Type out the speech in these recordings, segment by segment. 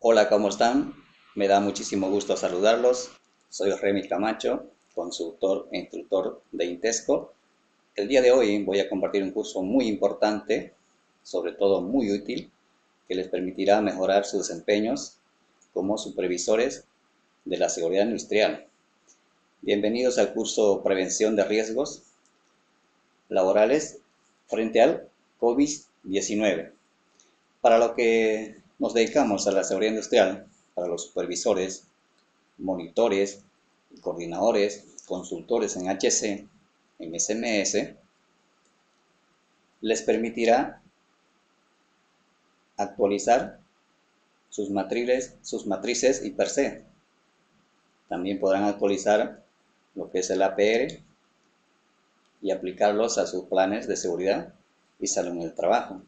Hola, ¿cómo están? Me da muchísimo gusto saludarlos. Soy Remy Camacho, consultor e instructor de Intesco. El día de hoy voy a compartir un curso muy importante, sobre todo muy útil, que les permitirá mejorar sus desempeños como supervisores de la seguridad industrial. Bienvenidos al curso Prevención de Riesgos Laborales frente al COVID-19. Para lo que nos dedicamos a la seguridad industrial, para los supervisores, monitores, coordinadores, consultores en HC, en SMS, les permitirá actualizar sus matrices y per se. También podrán actualizar lo que es el APR y aplicarlos a sus planes de seguridad y salud en el trabajo.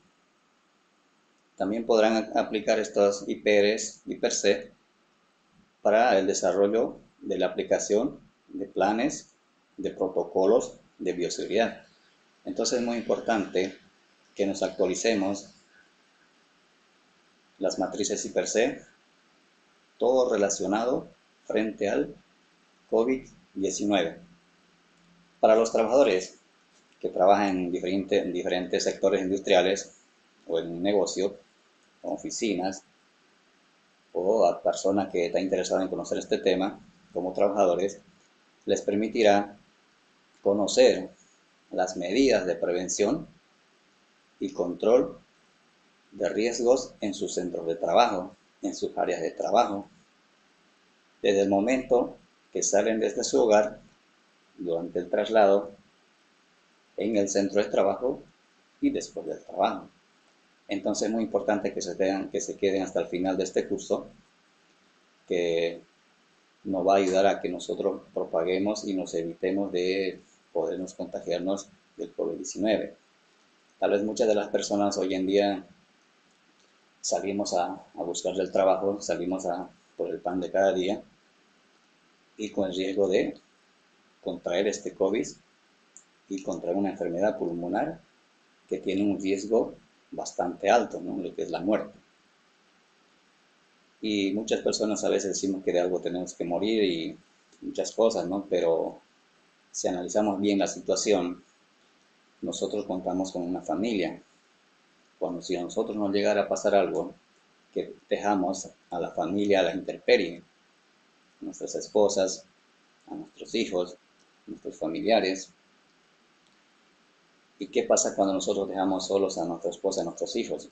También podrán aplicar estos IPRs y per se para el desarrollo de la aplicación de planes, de protocolos de bioseguridad. Entonces es muy importante que nos actualicemos las matrices y per se, todo relacionado frente al COVID-19. Para los trabajadores que trabajan en diferentes sectores industriales o en un negocio, o oficinas, o a personas que están interesadas en conocer este tema como trabajadores, les permitirá conocer las medidas de prevención y control de riesgos en sus centros de trabajo, en sus áreas de trabajo, desde el momento que salen desde su hogar, durante el traslado, en el centro de trabajo y después del trabajo. Entonces es muy importante que se queden hasta el final de este curso, que nos va a ayudar a que nosotros propaguemos y nos evitemos de podernos contagiarnos del COVID-19. Tal vez muchas de las personas hoy en día salimos a buscar el trabajo, por el pan de cada día y con el riesgo de contraer este COVID y contraer una enfermedad pulmonar que tiene un riesgo bastante alto, ¿no? Lo que es la muerte. Y muchas personas a veces decimos que de algo tenemos que morir y muchas cosas, ¿no? Pero si analizamos bien la situación, nosotros contamos con una familia. Cuando si a nosotros nos llegara a pasar algo, que dejamos a la familia a la intemperie, a nuestras esposas, a nuestros hijos, a nuestros familiares. ¿Y qué pasa cuando nosotros dejamos solos a nuestra esposa, a nuestros hijos?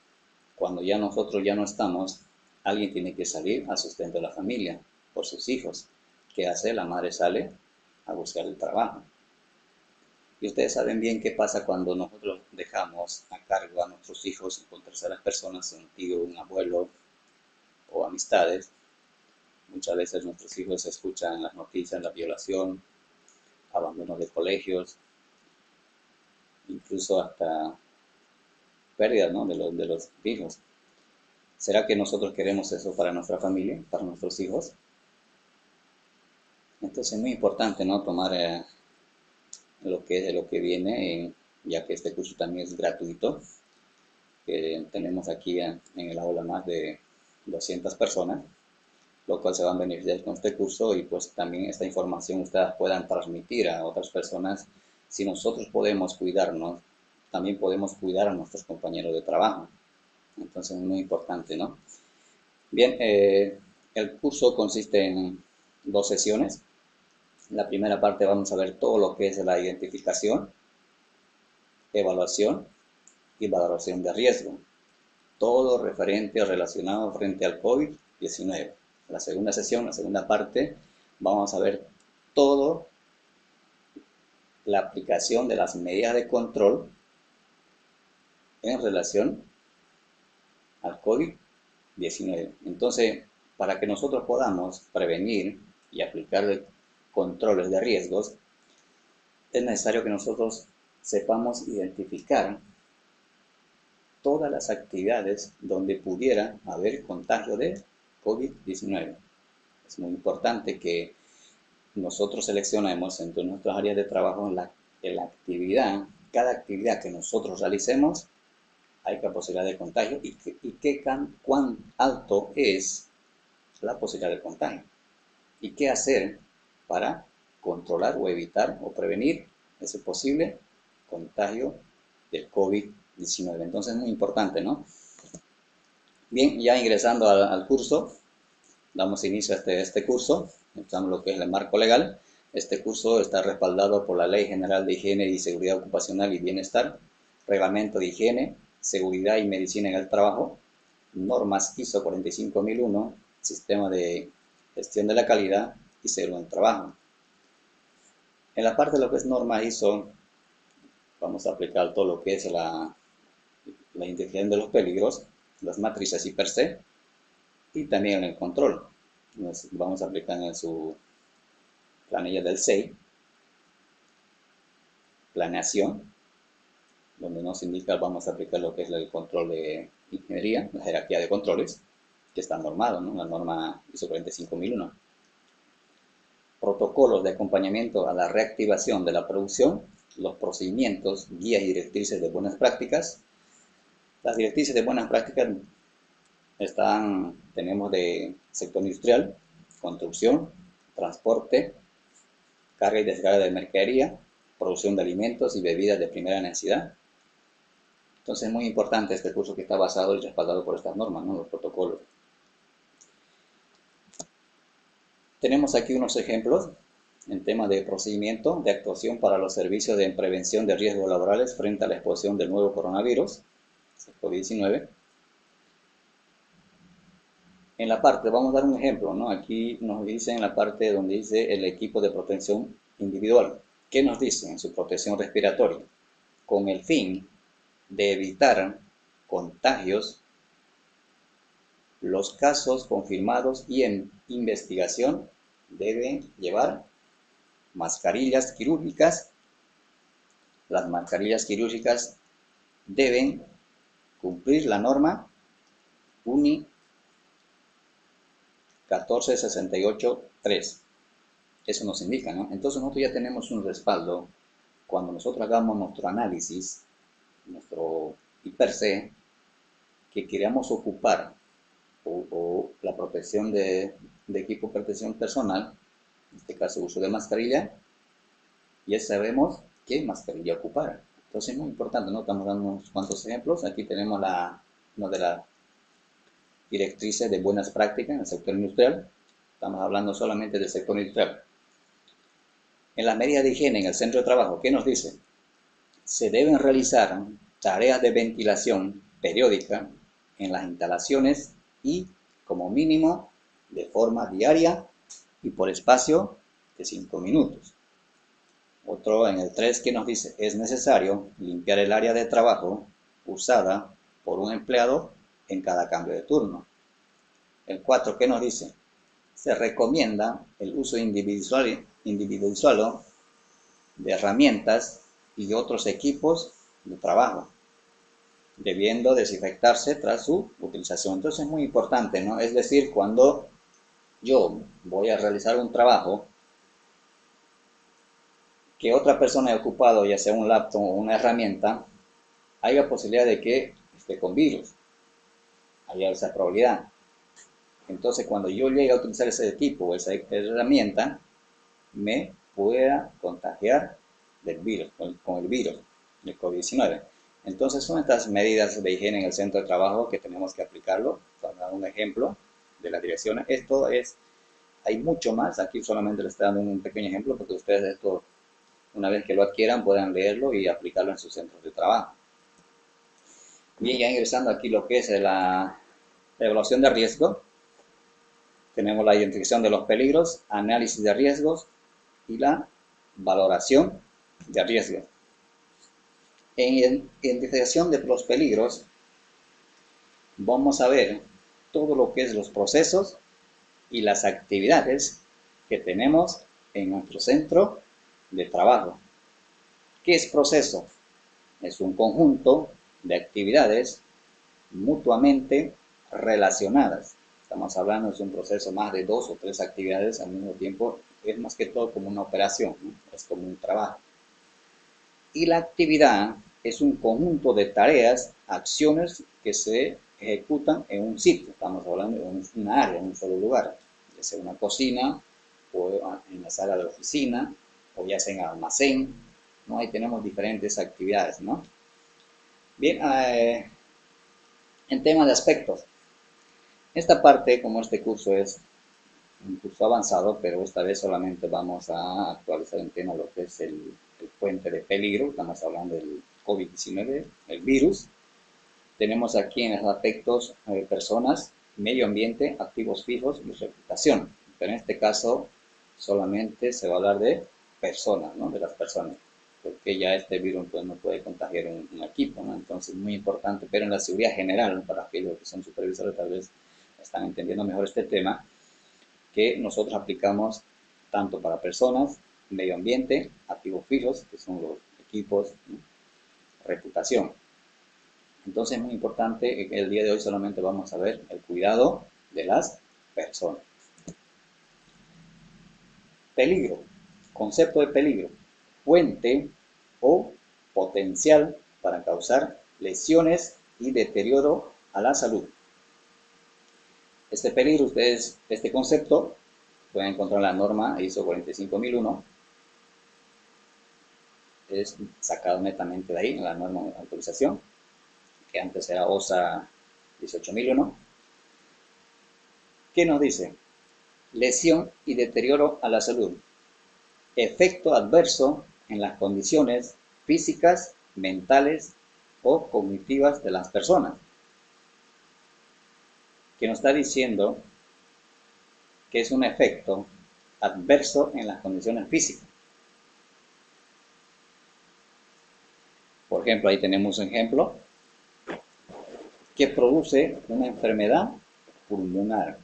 Cuando ya nosotros ya no estamos, alguien tiene que salir al sustento de la familia por sus hijos. ¿Qué hace? La madre sale a buscar el trabajo. Y ustedes saben bien qué pasa cuando nosotros dejamos a cargo a nuestros hijos con terceras personas, un tío, un abuelo o amistades. Muchas veces nuestros hijos escuchan en las noticias la violación, abandono de colegios, incluso hasta pérdida, ¿no? de los hijos. ¿Será que nosotros queremos eso para nuestra familia, para nuestros hijos? Entonces es muy importante, ¿no? Tomar lo que es de lo que viene, ya que este curso también es gratuito. Tenemos aquí en el aula más de 200 personas, lo cual se van a beneficiar con este curso y pues también esta información ustedes puedan transmitir a otras personas. Si nosotros podemos cuidarnos, también podemos cuidar a nuestros compañeros de trabajo. Entonces es muy importante, ¿no? Bien, el curso consiste en 2 sesiones. La primera parte vamos a ver todo lo que es la identificación, evaluación y valoración de riesgo. Todo referente o relacionado frente al COVID-19. La segunda sesión, la segunda parte, vamos a ver todo la aplicación de las medidas de control en relación al COVID-19. Entonces, para que nosotros podamos prevenir y aplicar controles de riesgos, es necesario que nosotros sepamos identificar todas las actividades donde pudiera haber contagio de COVID-19. Es muy importante que nosotros seleccionemos entre nuestras áreas de trabajo cada actividad que nosotros realicemos, hay posibilidad de contagio y cuán alto es la posibilidad de contagio. ¿Y qué hacer para controlar o evitar o prevenir ese posible contagio del COVID-19? Entonces es muy importante, ¿no? Bien, ya ingresando al curso, damos inicio a este curso, empezamos lo que es el marco legal. Este curso está respaldado por la Ley General de Higiene y Seguridad Ocupacional y Bienestar, Reglamento de Higiene, Seguridad y Medicina en el Trabajo, normas ISO 45001, Sistema de Gestión de la Calidad y Seguridad en el Trabajo. En la parte de lo que es norma ISO, vamos a aplicar todo lo que es la identificación de los peligros, las matrices y per se, y también en el control. Nos vamos a aplicar en su planilla del SEI, planeación, donde nos indica vamos a aplicar lo que es el control de ingeniería, la jerarquía de controles, que está normado, ¿no? La norma ISO 45001. Protocolos de acompañamiento a la reactivación de la producción, los procedimientos, guías y directrices de buenas prácticas. Las directrices de buenas prácticas tenemos de sector industrial, construcción, transporte, carga y descarga de mercadería, producción de alimentos y bebidas de primera necesidad. Entonces es muy importante este curso que está basado y respaldado por estas normas, ¿no? Los protocolos. Tenemos aquí unos ejemplos en tema de procedimiento de actuación para los servicios de prevención de riesgos laborales frente a la exposición del nuevo coronavirus, COVID-19. En la parte, vamos a dar un ejemplo, ¿no? Aquí nos dice en la parte donde dice el equipo de protección individual. ¿Qué nos dice en su protección respiratoria? Con el fin de evitar contagios, los casos confirmados y en investigación deben llevar mascarillas quirúrgicas. Las mascarillas quirúrgicas deben cumplir la norma UNI 14683. Eso nos indica, ¿no? Entonces nosotros ya tenemos un respaldo cuando nosotros hagamos nuestro análisis, nuestro IPER-C, que queramos ocupar o la protección de equipo de protección personal, en este caso uso de mascarilla, ya sabemos qué mascarilla ocupar. Entonces es muy importante, ¿no? Estamos dando unos cuantos ejemplos. Aquí tenemos una de las directrices de buenas prácticas en el sector industrial. Estamos hablando solamente del sector industrial. En las medidas de higiene en el centro de trabajo, ¿qué nos dice? Se deben realizar tareas de ventilación periódica en las instalaciones y, como mínimo, de forma diaria y por espacio de 5 minutos. Otro en el 3 que nos dice, es necesario limpiar el área de trabajo usada por un empleado en cada cambio de turno. El 4 que nos dice, se recomienda el uso individual de herramientas y de otros equipos de trabajo, debiendo desinfectarse tras su utilización. Entonces es muy importante, ¿no? Es decir, cuando yo voy a realizar un trabajo que otra persona haya ocupado, ya sea un laptop o una herramienta, haya posibilidad de que esté con virus, haya esa probabilidad. Entonces cuando yo llegue a utilizar ese equipo o esa herramienta, me pueda contagiar del virus, con el virus del COVID-19. Entonces son estas medidas de higiene en el centro de trabajo que tenemos que aplicarlo. Para dar un ejemplo de las direcciones, esto es, hay mucho más, aquí solamente les estoy dando un pequeño ejemplo porque ustedes esto, una vez que lo adquieran, puedan leerlo y aplicarlo en sus centros de trabajo. Bien, ya ingresando aquí lo que es la evaluación de riesgo, tenemos la identificación de los peligros, análisis de riesgos y la valoración de riesgo. En identificación de los peligros, vamos a ver todo lo que es los procesos y las actividades que tenemos en nuestro centro de trabajo. ¿Qué es proceso? Es un conjunto de actividades mutuamente relacionadas. Estamos hablando de un proceso más de 2 o 3 actividades al mismo tiempo. Es más que todo como una operación, ¿no? Es como un trabajo. Y la actividad es un conjunto de tareas, acciones que se ejecutan en un sitio, estamos hablando de una área, en un solo lugar, ya sea una cocina, o en la sala de oficina, o ya sea en el almacén, ¿no? Ahí tenemos diferentes actividades, ¿no? Bien, en tema de aspectos, esta parte, como este curso es un curso avanzado, pero esta vez solamente vamos a actualizar en tema lo que es el fuente de peligro, estamos hablando del COVID-19, el virus. Tenemos aquí en los aspectos personas, medio ambiente, activos fijos y reputación. Pero en este caso solamente se va a hablar de personas, ¿no? De las personas, porque ya este virus pues, no puede contagiar un equipo, ¿no? Entonces muy importante, pero en la seguridad general, para aquellos que son supervisores tal vez están entendiendo mejor este tema, que nosotros aplicamos tanto para personas, medio ambiente, activos fijos, que son los equipos, ¿no? Reputación. Entonces es muy importante que el día de hoy solamente vamos a ver el cuidado de las personas. Peligro. Concepto de peligro. Fuente o potencial para causar lesiones y deterioro a la salud. Este peligro, ustedes, este concepto, pueden encontrar la norma ISO 45001. Es sacado netamente de ahí, en la norma de autorización, que antes era OSA 18001. ¿Qué nos dice? Lesión y deterioro a la salud. Efecto adverso en las condiciones físicas, mentales o cognitivas de las personas. Que nos está diciendo que es un efecto adverso en las condiciones físicas. Por ejemplo, ahí tenemos un ejemplo que produce una enfermedad pulmonar,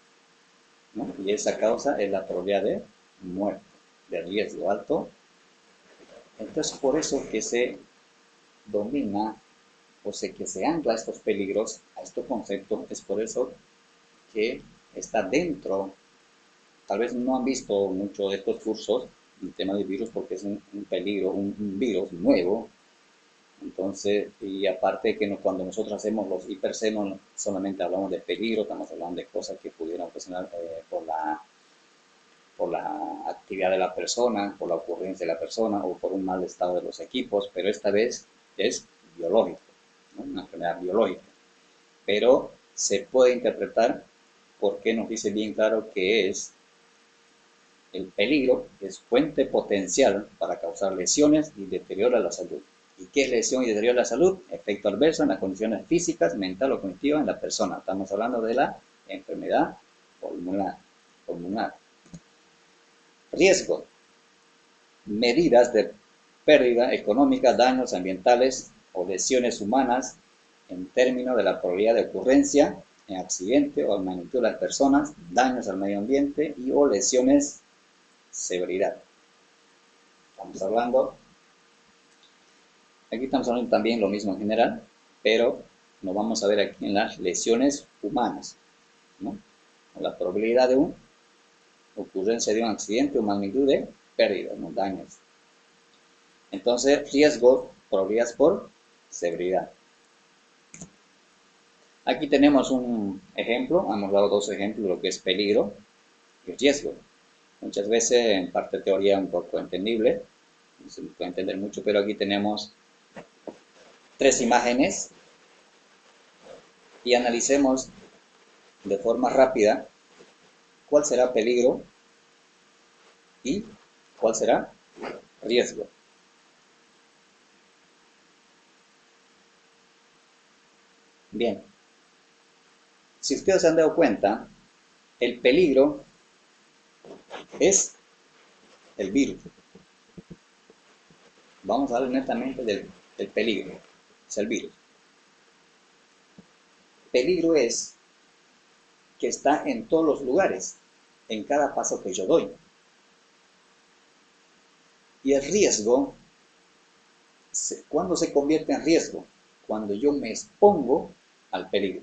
¿no? Y esa causa es la probabilidad de muerte, de riesgo alto. Entonces, por eso que se domina o sea, que se ancla a estos peligros, a estos conceptos, es por eso que está dentro. Tal vez no han visto mucho de estos cursos, el tema del virus, porque es un peligro, un virus nuevo. Entonces, y aparte que cuando nosotros hacemos los IPRC no solamente hablamos de peligro, estamos hablando de cosas que pudieran ocasionar por la actividad de la persona, por la ocurrencia de la persona o por un mal estado de los equipos, pero esta vez es biológico, ¿no? Una enfermedad biológica. Pero se puede interpretar porque nos dice bien claro que es el peligro, es fuente potencial para causar lesiones y deterioro a la salud. ¿Y qué es lesión y deterioro a la salud? Efecto adverso en las condiciones físicas, mental o cognitivas en la persona. Estamos hablando de la enfermedad pulmonar. Riesgo. Medidas de pérdida económica, daños ambientales o lesiones humanas en términos de la probabilidad de ocurrencia en accidente o magnitud de las personas, daños al medio ambiente y o lesiones, severidad. Estamos hablando, aquí estamos hablando también lo mismo en general, pero nos vamos a ver aquí en las lesiones humanas, ¿no? La probabilidad de una ocurrencia de un accidente o magnitud de pérdida, ¿no? Daños. Entonces, riesgo, probabilidades por severidad. Aquí tenemos un ejemplo, hemos dado dos ejemplos de lo que es peligro y riesgo. Muchas veces en parte teoría un poco entendible, no se puede entender mucho, pero aquí tenemos tres imágenes y analicemos de forma rápida cuál será peligro y cuál será riesgo. Bien, si ustedes se han dado cuenta, el peligro es el virus. Vamos a hablar netamente del peligro, es el virus. Peligro es que está en todos los lugares, en cada paso que yo doy. Y el riesgo, ¿cuándo se convierte en riesgo? Cuando yo me expongo al peligro.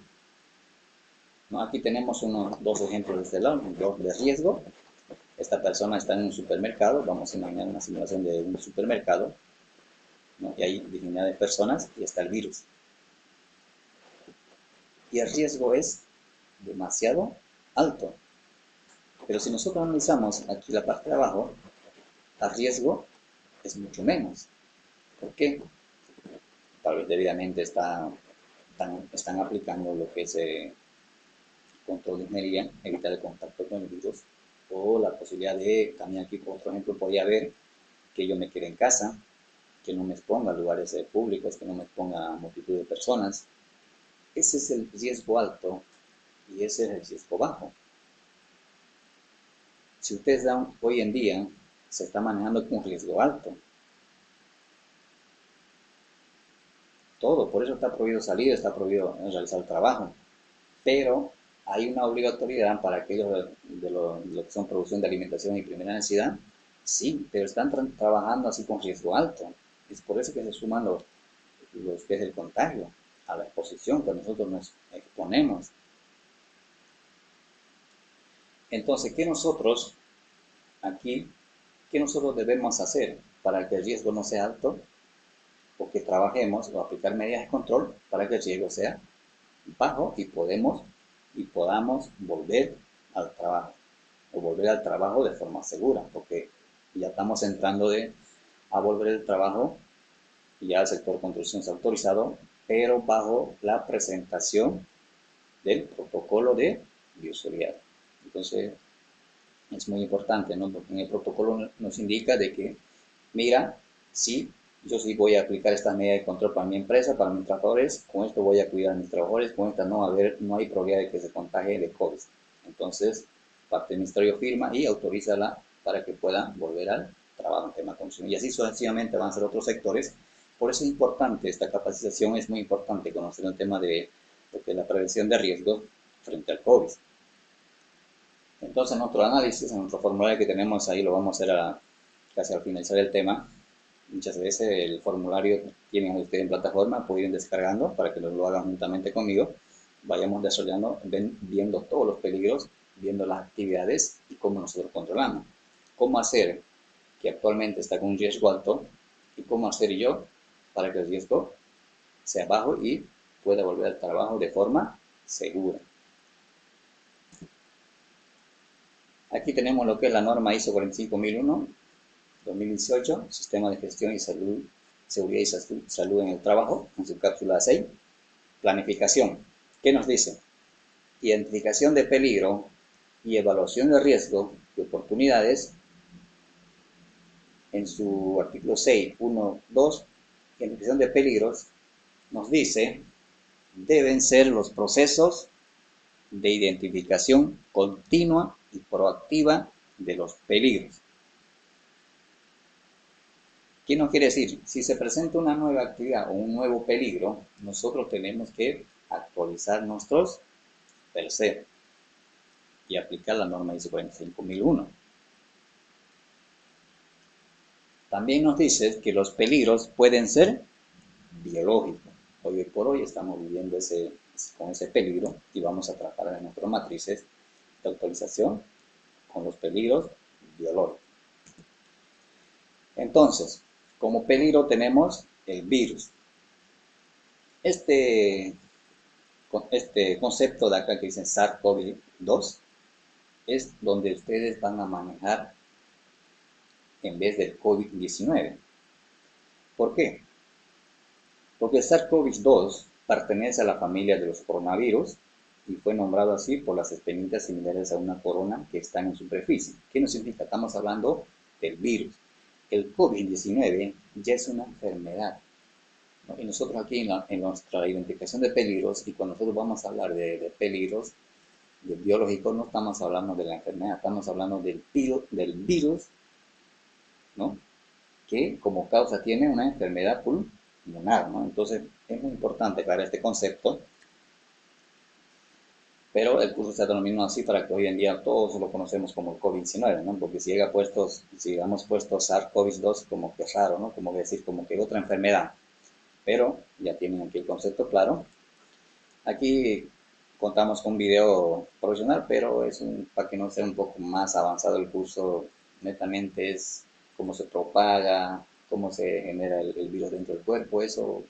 ¿No? Aquí tenemos dos ejemplos de este lado, dos de riesgo. Esta persona está en un supermercado, vamos a imaginar una simulación de un supermercado, ¿no? Y hay infinidad de personas y está el virus. y el riesgo es demasiado alto. Pero si nosotros analizamos aquí la parte de abajo, el riesgo es mucho menos. ¿Por qué? Tal vez debidamente están aplicando lo que es control de ingeniería, evitar el contacto con el virus, o la posibilidad de, también aquí por otro ejemplo podría haber que yo me quede en casa, que no me exponga a lugares públicos, que no me exponga a multitud de personas. Ese es el riesgo alto y ese es el riesgo bajo. Si ustedes dan hoy en día, se está manejando con un riesgo alto. Todo, por eso está prohibido salir, está prohibido realizar el trabajo. Pero hay una obligatoriedad para aquellos de lo que son producción de alimentación y primera necesidad, sí, pero están trabajando así con riesgo alto. Es por eso que se suman los que es el contagio, a la exposición que nosotros nos exponemos. Entonces, qué nosotros debemos hacer para que el riesgo no sea alto? O que trabajemos o aplicar medidas de control para que el riesgo sea bajo y podamos volver al trabajo o volver al trabajo de forma segura, porque ya estamos entrando a volver el trabajo ya al sector construcción autorizado, pero bajo la presentación del protocolo de bioseguridad. Entonces, es muy importante, ¿no? Porque en el protocolo nos indica de que, mira, sí, yo sí voy a aplicar estas medidas de control para mi empresa, para mis trabajadores, con esto voy a cuidar a mis trabajadores, con esta no hay probabilidad de que se contagie de COVID. Entonces, parte del ministerio firma y autorízala para que puedan volver al trabajo en tema de consumo. Y así sucesivamente van a ser otros sectores. Por eso es importante, esta capacitación es muy importante, conocer el tema de lo que es la prevención de riesgos frente al COVID. Entonces, nuestro análisis, en nuestro formulario que tenemos ahí, lo vamos a hacer casi al finalizar el tema. Muchas veces el formulario tienen ustedes en plataforma, pueden ir descargando para que lo hagan juntamente conmigo. Vayamos desarrollando, viendo todos los peligros, viendo las actividades y cómo nosotros controlamos. Cómo hacer que actualmente está con un riesgo alto y cómo hacer yo para que el riesgo sea bajo y pueda volver al trabajo de forma segura. Aquí tenemos lo que es la norma ISO 45001 2018, Sistema de Gestión y Salud, Seguridad y Salud en el Trabajo, en su cápsula 6. Planificación. ¿Qué nos dice? Identificación de peligro y evaluación de riesgo y oportunidades. En su artículo 6, 1, 2, identificación de peligros, nos dice, deben ser los procesos de identificación continua y proactiva de los peligros. ¿Qué nos quiere decir? Si se presenta una nueva actividad o un nuevo peligro, nosotros tenemos que actualizar nuestros percebes y aplicar la norma ISO 45001. También nos dice que los peligros pueden ser biológicos. Hoy por hoy estamos viviendo con ese peligro y vamos a tratar en nuestras matrices de actualización con los peligros biológicos. Entonces, como peligro tenemos el virus. Este concepto de acá que dice SARS-CoV-2 es donde ustedes van a manejar en vez del COVID-19. ¿Por qué? Porque el SARS-CoV-2 pertenece a la familia de los coronavirus y fue nombrado así por las experiencias similares a una corona que está en superficie. ¿Qué nos significa? Estamos hablando del virus. El COVID-19 ya es una enfermedad, ¿no? Y nosotros aquí en nuestra identificación de peligros, y cuando nosotros vamos a hablar de peligros biológicos, no estamos hablando de la enfermedad, estamos hablando del virus, ¿no? Que como causa tiene una enfermedad pulmonar, ¿no? Entonces es muy importante aclarar este concepto, pero el curso se denomina así para que hoy en día todos lo conocemos como el COVID-19, ¿no? Porque si hemos puesto SARS-CoV-2 como que es raro, ¿no? Como decir, como que otra enfermedad, pero ya tienen aquí el concepto claro. Aquí contamos con un video profesional, pero para que no sea un poco más avanzado el curso, netamente es cómo se propaga, cómo se genera el virus dentro del cuerpo, eso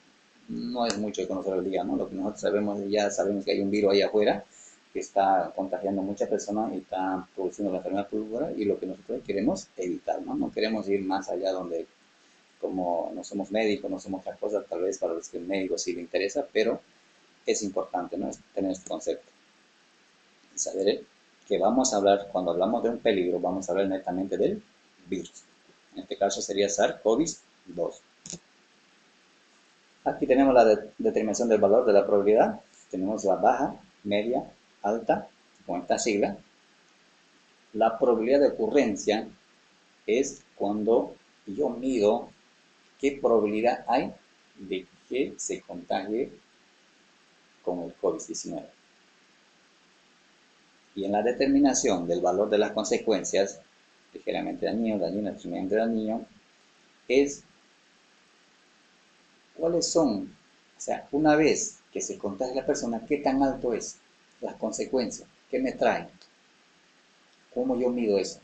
no es mucho de conocer el día, ¿no? Lo que nosotros sabemos, ya sabemos que hay un virus ahí afuera que está contagiando a muchas personas y está produciendo la enfermedad púrpura, y lo que nosotros queremos evitar, ¿no? No queremos ir más allá donde, como no somos médicos, no somos otras cosas, tal vez para los que el médico sí le interesa, pero es importante, ¿no? Tener este concepto. Saber que vamos a hablar, cuando hablamos de un peligro, vamos a hablar netamente del virus. En este caso sería SARS-CoV-2. Aquí tenemos la determinación del valor de la probabilidad. Tenemos la baja, media, alta, con esta sigla. La probabilidad de ocurrencia es cuando yo mido qué probabilidad hay de que se contagie con el COVID-19. Y en la determinación del valor de las consecuencias, ligeramente dañino, dañino, extremadamente dañino, es cuáles son, o sea, una vez que se contagia la persona, qué tan alto es las consecuencias, qué me trae, cómo yo mido eso.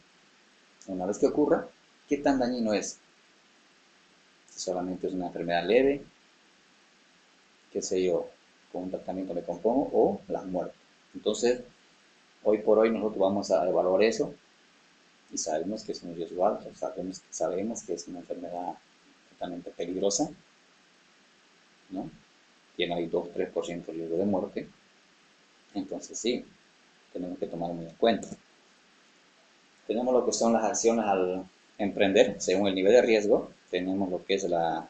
Una vez que ocurra, qué tan dañino es. Si solamente es una enfermedad leve, qué sé yo, con un tratamiento me compongo, o la muerte. Entonces, hoy por hoy nosotros vamos a evaluar eso y sabemos que es un riesgo alto, sabemos que es una enfermedad totalmente peligrosa, ¿no? Tiene ahí 2-3% de riesgo de muerte. Entonces sí, tenemos que tomar muy en cuenta. Tenemos lo que son las acciones al emprender según el nivel de riesgo. Tenemos lo que es la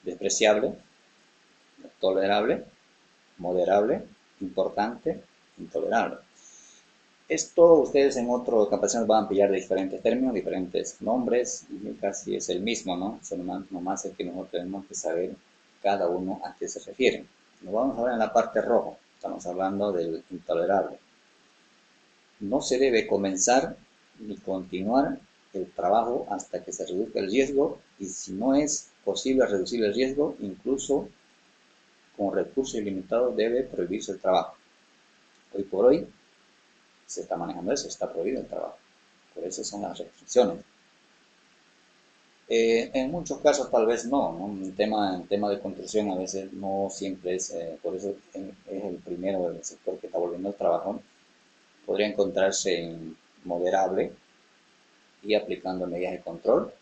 despreciable, tolerable, moderable, importante, intolerable. Esto ustedes en otras ocasiones van a pillar de diferentes términos, diferentes nombres, y casi es el mismo, ¿no? Nomás es que nosotros tenemos que saber cada uno a qué se refiere. Nos vamos a ver en la parte roja, estamos hablando del intolerable. No se debe comenzar ni continuar el trabajo hasta que se reduzca el riesgo, y si no es posible reducir el riesgo, incluso con recursos ilimitados debe prohibirse el trabajo. Hoy por hoy se está manejando eso, está prohibido el trabajo. Por eso son las restricciones. En muchos casos tal vez no, ¿no? En tema de construcción a veces no siempre es, por eso es el primero del sector que está volviendo al trabajo. Podría encontrarse en moderable, y aplicando medidas de control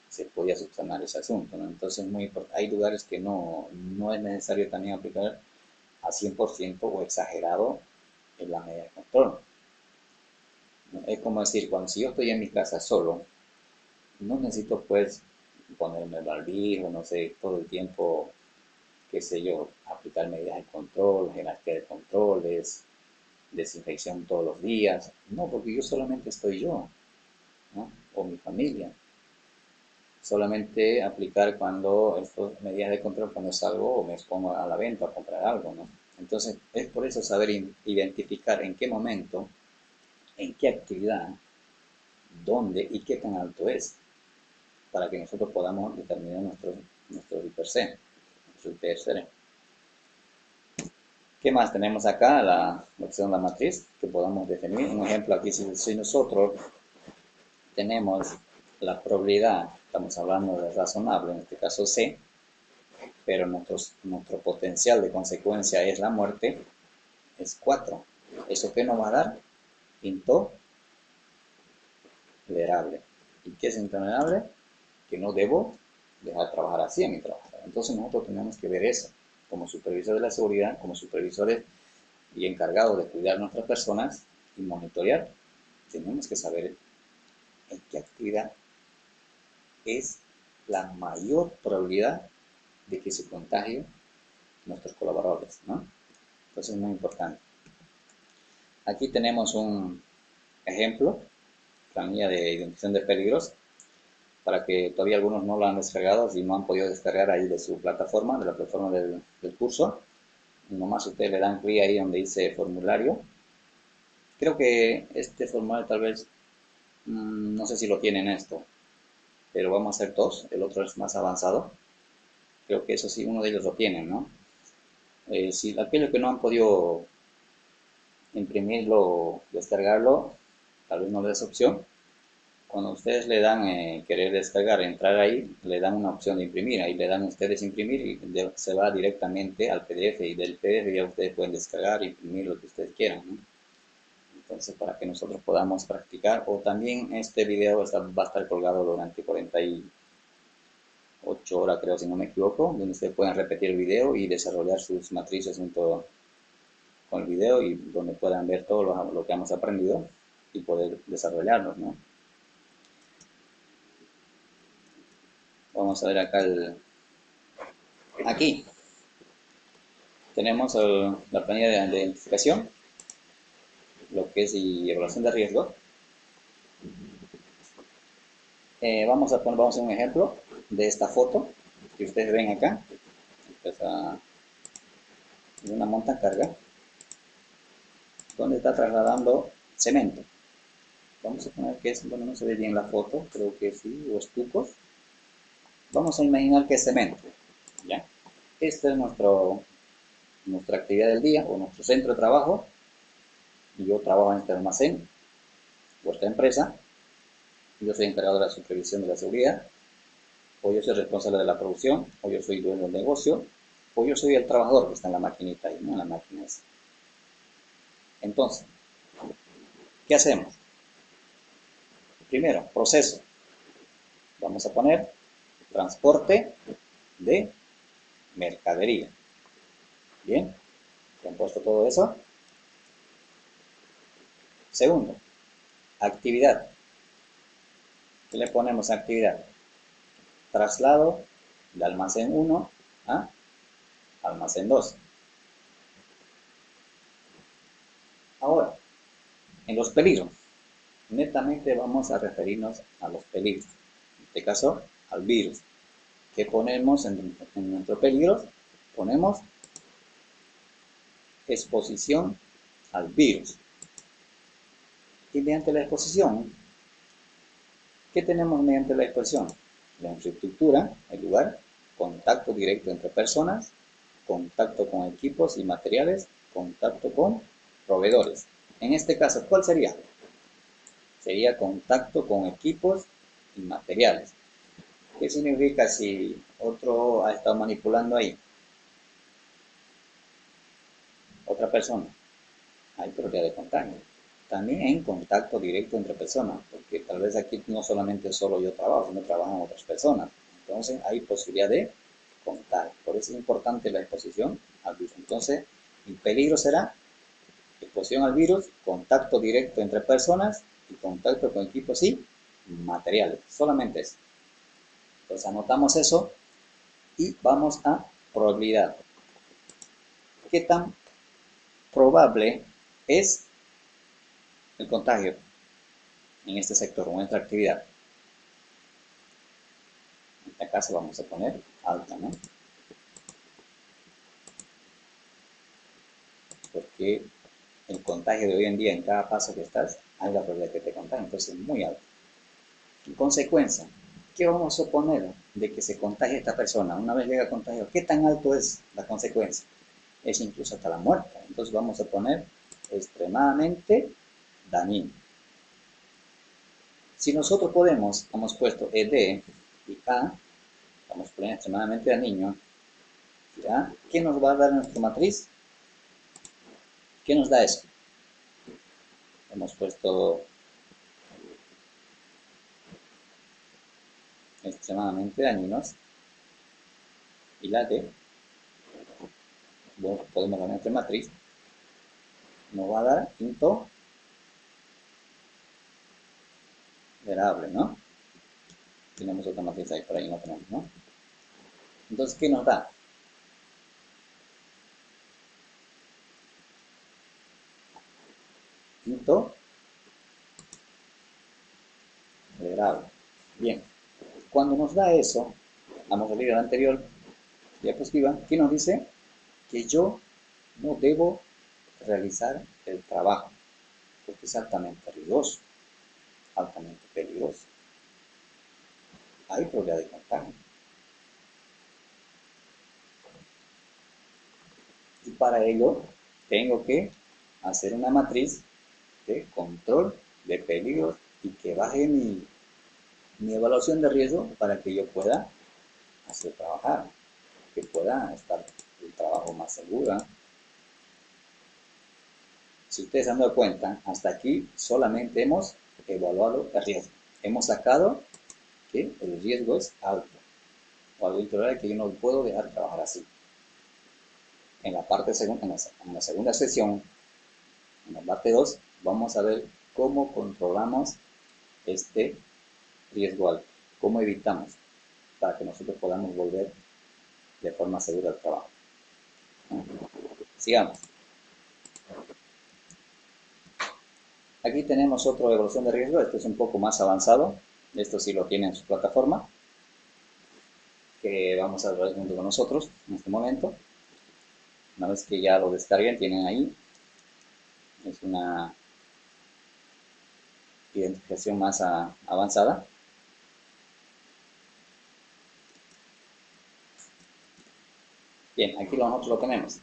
se podía subsanar ese asunto, ¿no? Entonces hay lugares que no es necesario también aplicar a 100% o exagerado en la medida de control. Es como decir, si yo estoy en mi casa solo, no necesito pues ponerme el barbijo, no sé, todo el tiempo, qué sé yo, aplicar medidas de control, jerarquía de controles, desinfección todos los días. No, porque yo solamente estoy yo, ¿no? O mi familia. Solamente aplicar cuando estas medidas de control, cuando salgo o me expongo a la venta a comprar algo, ¿no? Entonces, es por eso saber identificar en qué momento, en qué actividad, dónde y qué tan alto es, para que nosotros podamos determinar nuestro IPC, nuestro IPC. ¿Qué más tenemos acá? La opción de la matriz que podamos definir. Un ejemplo aquí, si nosotros tenemos la probabilidad, estamos hablando de razonable, en este caso C, pero nuestro potencial de consecuencia es la muerte, es 4. ¿Eso qué nos va a dar? Intolerable. ¿Y qué es intolerable? Que no debo dejar trabajar así a mi trabajador. Entonces nosotros tenemos que ver eso. Como supervisor de la seguridad, como supervisores y encargados de cuidar a nuestras personas y monitorear, tenemos que saber en qué actividad es la mayor probabilidad de que se contagien nuestros colaboradores, ¿no? Entonces es muy importante. Aquí tenemos un ejemplo, planilla de identificación de peligros, para que todavía algunos no lo han descargado, si no han podido descargar ahí de su plataforma, de la plataforma del curso. Nomás ustedes le dan clic ahí donde dice formulario. Creo que este formulario tal vez, no sé si lo tienen esto, pero vamos a hacer dos, el otro es más avanzado. Creo que eso sí, uno de ellos lo tienen, ¿no? Si aquellos que no han podido imprimirlo, descargarlo, tal vez no les des opción, Cuando ustedes le dan querer descargar, entrar ahí, le dan una opción de imprimir. Ahí le dan ustedes imprimir y se va directamente al PDF. Y del PDF ya ustedes pueden descargar, imprimir lo que ustedes quieran, ¿no? Entonces, para que nosotros podamos practicar, o también este video va a estar colgado durante 48 horas, creo, si no me equivoco, donde ustedes pueden repetir el video y desarrollar sus matrices junto con el video y donde puedan ver todo lo que hemos aprendido y poder desarrollarlos, ¿no? Vamos a ver acá aquí tenemos la planilla de identificación, lo que es y evaluación de riesgo. Vamos a hacer un ejemplo de esta foto que ustedes ven acá. Empieza una montacarga donde está trasladando cemento. Vamos a poner que es, bueno, no se ve bien la foto, creo que sí, o estucos. Vamos a imaginar que es cemento, ¿ya? Esta es nuestra actividad del día o nuestro centro de trabajo. Yo trabajo en este almacén o esta empresa. Yo soy encargado de la supervisión de la seguridad, o yo soy responsable de la producción, o yo soy dueño del negocio, o yo soy el trabajador que está en la maquinita ahí, ¿no? En la máquina esa. Entonces, ¿qué hacemos? Primero, proceso. Vamos a poner transporte de mercadería. Bien, ¿ya han puesto todo eso? Segundo, actividad. ¿Qué le ponemos a actividad? Traslado de almacén 1 a almacén 2. Ahora, en los peligros. Netamente vamos a referirnos a los peligros. En este caso, al virus. ¿Qué ponemos en nuestros peligros? Ponemos exposición al virus. Y mediante la exposición, ¿qué tenemos mediante la exposición? La infraestructura, el lugar, contacto directo entre personas, contacto con equipos y materiales, contacto con proveedores. En este caso, ¿cuál sería? Sería contacto con equipos y materiales. ¿Qué significa si otro ha estado manipulando ahí? Otra persona. Hay probabilidad de contagio. También hay contacto directo entre personas, porque tal vez aquí no solamente solo yo trabajo, sino trabajan otras personas. Entonces hay posibilidad de contagio. Por eso es importante la exposición al virus. Entonces, el peligro será exposición al virus, contacto directo entre personas y contacto con equipos y materiales. Solamente eso. Entonces anotamos eso y vamos a probabilidad. ¿Qué tan probable es el contagio en este sector o en esta actividad? En este caso vamos a poner alta, ¿no? Porque el contagio de hoy en día, en cada paso que estás, hay la probabilidad de que te contagien, entonces es muy alto. En consecuencia, ¿qué vamos a suponer de que se contagie esta persona? Una vez llega a contagio, ¿qué tan alto es la consecuencia? Es incluso hasta la muerte. Entonces vamos a poner extremadamente dañino. Si nosotros podemos, hemos puesto ED y A, vamos a poner extremadamente dañino, ¿ya? ¿Qué nos va a dar nuestra matriz? ¿Qué nos da eso? Hemos puesto extremadamente dañinos y la D, bueno, podemos dar nuestra matriz, nos va a dar intolerable, ¿no? Tenemos otra matriz ahí, por ahí no tenemos, ¿no? Entonces, ¿qué nos da? Intolerable. Bien, cuando nos da eso, vamos a leer la anterior diapositiva, ¿qué nos dice? Que yo no debo realizar el trabajo, porque es altamente riesgoso, altamente peligroso. Hay probabilidad de contagio. Y para ello tengo que hacer una matriz de control de peligros y que baje mi mi evaluación de riesgo para que yo pueda hacer trabajar, que pueda estar el trabajo más seguro. Si ustedes se han dado cuenta, hasta aquí solamente hemos evaluado el riesgo. Hemos sacado que el riesgo es alto, o algo intolerable que yo no puedo dejar trabajar así. En la parte en la segunda sesión, en la parte 2, vamos a ver cómo controlamos este riesgo alto, cómo evitamos para que nosotros podamos volver de forma segura al trabajo. Sigamos. Aquí tenemos otra evaluación de riesgo, este es un poco más avanzado, esto sí lo tiene en su plataforma, que vamos a ver junto con nosotros en este momento. Una vez que ya lo descarguen, tienen ahí, es una identificación más avanzada. Bien, aquí nosotros lo tenemos.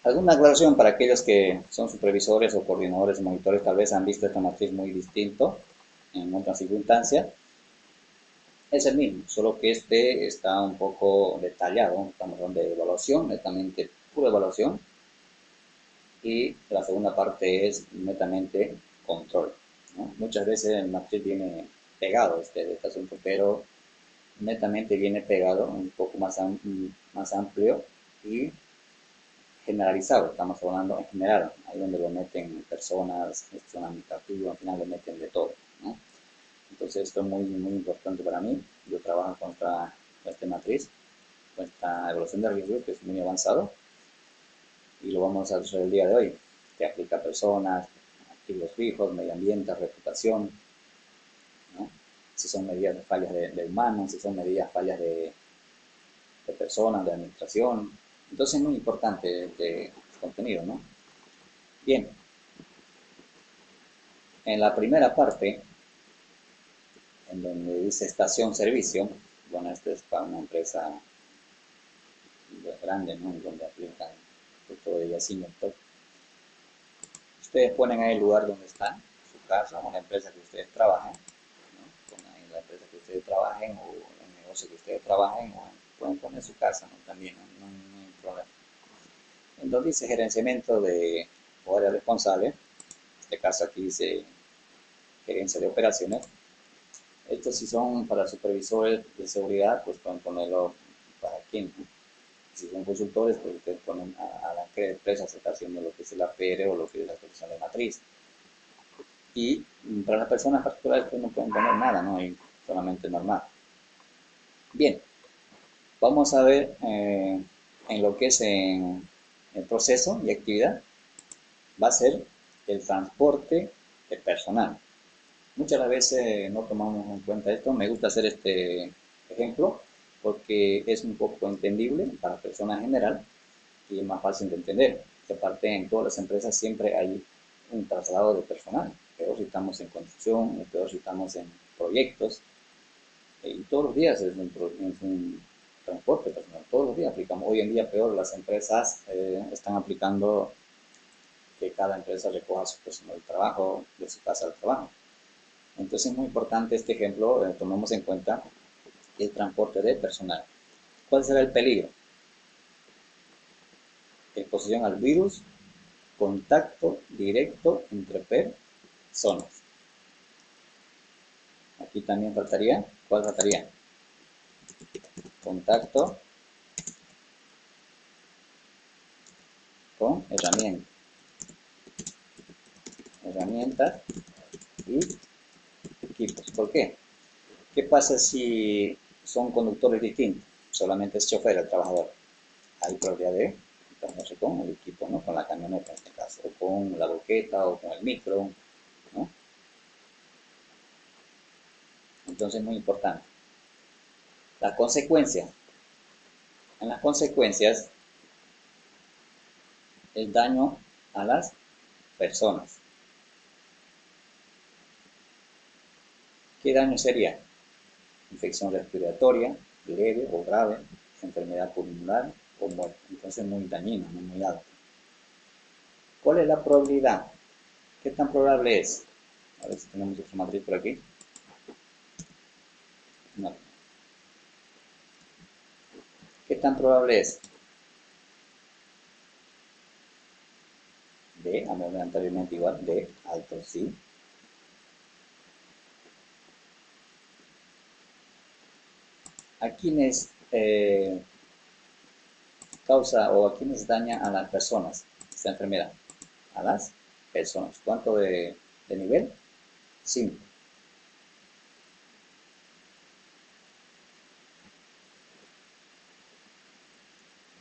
¿Alguna aclaración para aquellos que son supervisores o coordinadores o monitores? Tal vez han visto esta matriz muy distinto en otras circunstancias. Es el mismo, solo que este está un poco detallado. Estamos hablando de evaluación, netamente pura evaluación. Y la segunda parte es netamente control, ¿no? Muchas veces el matriz viene pegado este asunto, pero netamente viene pegado, un poco más amplio y generalizado. Estamos hablando en general, ahí donde lo meten personas, gestión administrativa, al final le meten de todo, ¿no? Entonces esto es muy, muy importante para mí. Yo trabajo con esta matriz, con esta evaluación de riesgo, que es muy avanzado, y lo vamos a hacer el día de hoy, que aplica a personas, activos fijos, medio ambiente, reputación, ¿no? Si son medidas de fallas de humanos, si son medidas fallas de personas, de administración. Entonces es muy importante este contenido, ¿no? Bien, en la primera parte, en donde dice estación servicio, bueno, esto es para una empresa grande, ¿no? Donde aplican todo de yacimiento. Ustedes ponen ahí el lugar donde están, su casa, o la empresa que ustedes trabajen, ¿no? Ponen ahí la empresa que ustedes trabajen o el negocio que ustedes trabajen, o pueden poner su casa, ¿no? También, no hay problema. Entonces dice gerenciamiento de área responsable, en este caso aquí dice gerencia de operaciones. Estos si son para supervisores de seguridad, pues pueden ponerlo para quién. Si son consultores, pues ustedes ponen a la empresa se está haciendo lo que es el APR o lo que es la actualización de matriz. Y para las personas particulares pues no pueden poner nada, ¿no? Hay solamente normal. Bien, vamos a ver en lo que es en el proceso y actividad, va a ser el transporte de personal. Muchas veces no tomamos en cuenta esto. Me gusta hacer este ejemplo porque es un poco entendible para personas en general y es más fácil de entender. Que aparte en todas las empresas siempre hay un traslado de personal. Peor si estamos en construcción, peor si estamos en proyectos. Y todos los días es un transporte personal. Todos los días aplicamos. Hoy en día peor las empresas están aplicando que cada empresa recoja su personal de trabajo de su casa al trabajo. Entonces es muy importante este ejemplo, tomemos en cuenta el transporte de personal. ¿Cuál será el peligro? Exposición al virus, contacto directo entre personas. Aquí también faltaría, ¿cuál faltaría? Contacto con herramientas y equipos. ¿Por qué? ¿Qué pasa si son conductores distintos? Solamente es chofer el trabajador. Hay probabilidad de encontrarse con el equipo, ¿no? Con la camioneta en este caso, o con la boqueta, o con el micro, ¿no? Entonces es muy importante. Las consecuencias. En las consecuencias, el daño a las personas. ¿Qué daño sería? Infección respiratoria, leve o grave, enfermedad pulmonar o muerte. Entonces muy dañino, no muy alto. ¿Cuál es la probabilidad? ¿Qué tan probable es? A ver si tenemos otra matriz por aquí. No. ¿Qué tan probable es? D, anteriormente igual, D, alto, sí. ¿A quiénes causa o a quiénes daña a las personas esta enfermedad? A las personas. ¿Cuánto de nivel? 5.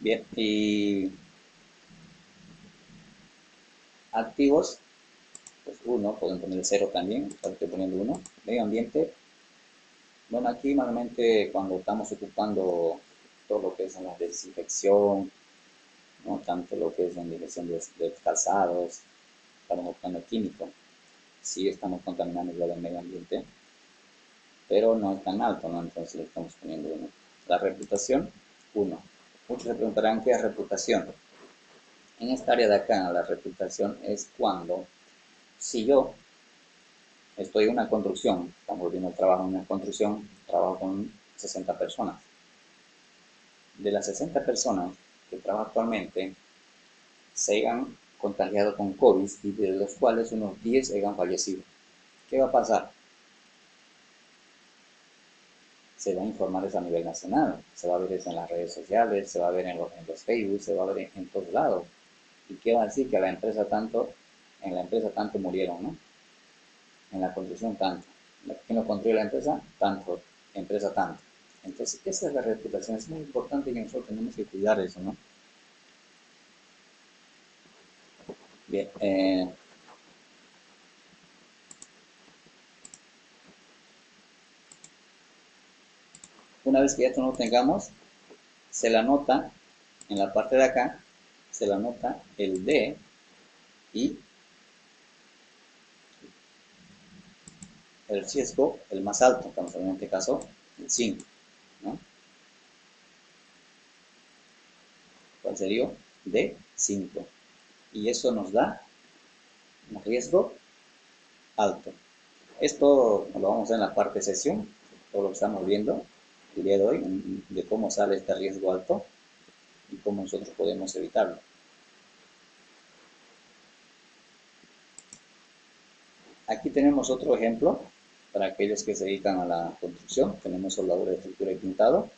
Bien, y activos, pues 1, pueden poner 0 también, estoy poniendo 1. Medio ambiente, bueno, aquí normalmente cuando estamos ocupando todo lo que es en la desinfección, no tanto lo que es la desinfección de calzados, estamos ocupando químico, sí estamos contaminando igual el medio ambiente, pero no es tan alto, ¿no? Entonces le estamos poniendo 1. La reputación, 1. Muchos se preguntarán qué es reputación. En esta área de acá, la reputación es cuando, si yo estoy en una construcción, estamos viendo el trabajo en una construcción, trabajo con 60 personas. De las 60 personas que trabajan actualmente, se han contagiado con COVID y de los cuales unos 10 han fallecido. ¿Qué va a pasar? Se va a informar eso a nivel nacional, se va a ver eso en las redes sociales, se va a ver en los Facebook, se va a ver en todos lados. ¿Y qué va a decir? Que a la empresa tanto, en la empresa tanto murieron, ¿no? En la construcción tanto. ¿Quién lo construye la empresa? Tanto. Empresa tanto. Entonces, esa es la reputación. Es muy importante que nosotros tenemos que cuidar eso, ¿no? Bien, una vez que ya esto lo tengamos, se la nota en la parte de acá, se la nota el D y el riesgo, el más alto, estamos hablando en este caso, el 5, ¿no? ¿Cuál sería? D, 5. Y eso nos da un riesgo alto. Esto lo vamos a ver en la parte de sesión, todo lo que estamos viendo el día de hoy, de cómo sale este riesgo alto y cómo nosotros podemos evitarlo. Aquí tenemos otro ejemplo para aquellos que se dedican a la construcción. Tenemos soldadura de estructura y pintado.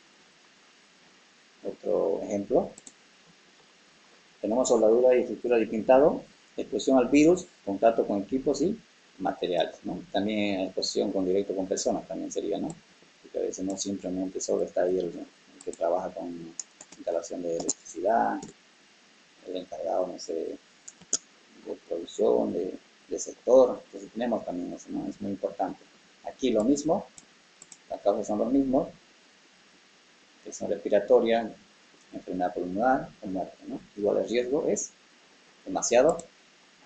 Otro ejemplo. Tenemos soldadura y estructura y pintado, exposición al virus, contacto con equipos y materiales, ¿no? También exposición con directo con personas también sería, ¿no? Porque a veces no simplemente solo está ahí el que trabaja con instalación de electricidad, el encargado, no sé, de producción, de sector, entonces tenemos también eso, ¿no? Es muy importante. Aquí lo mismo, las causas son los mismos, infección respiratoria, enfermedad pulmonar o muerte, ¿no? Igual el riesgo es demasiado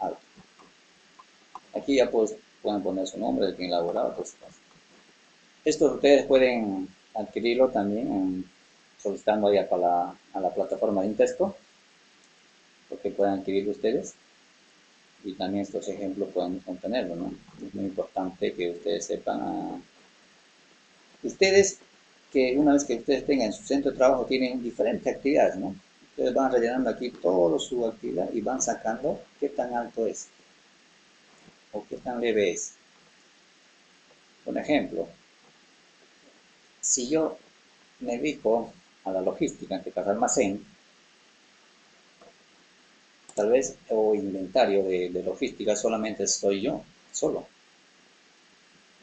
alto. Aquí ya pues pueden poner su nombre, de quien elaboraba, pues. Esto ustedes pueden adquirirlo también solicitando ahí a la plataforma de Intexto, porque pueden adquirirlo ustedes. Y también estos ejemplos pueden contenerlo, ¿no? Es muy importante que ustedes sepan. Ustedes, que una vez que ustedes tengan su centro de trabajo, tienen diferentes actividades, ¿no? Ustedes van rellenando aquí toda su actividad y van sacando qué tan alto es o qué tan leve es. Por ejemplo, si yo me dedico a la logística, en este caso almacén, tal vez, o inventario de logística, solamente estoy yo, solo.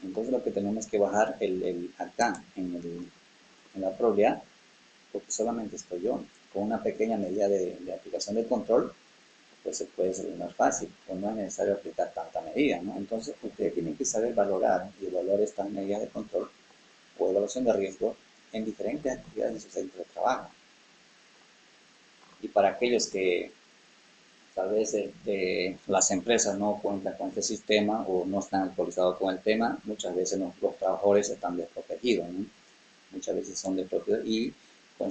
Entonces lo que tenemos que bajar acá, en la probabilidad, porque solamente estoy yo. Con una pequeña medida de aplicación de control, pues se puede solucionar fácil, o no es necesario aplicar tanta medida, ¿no? Entonces ustedes tienen que saber valorar y evaluar estas medidas de control o evaluación de riesgo en diferentes actividades de su centro de trabajo. Y para aquellos que tal vez las empresas no cuentan con este sistema o no están actualizados con el tema, muchas veces los trabajadores están desprotegidos, ¿no? Muchas veces son desprotegidos y con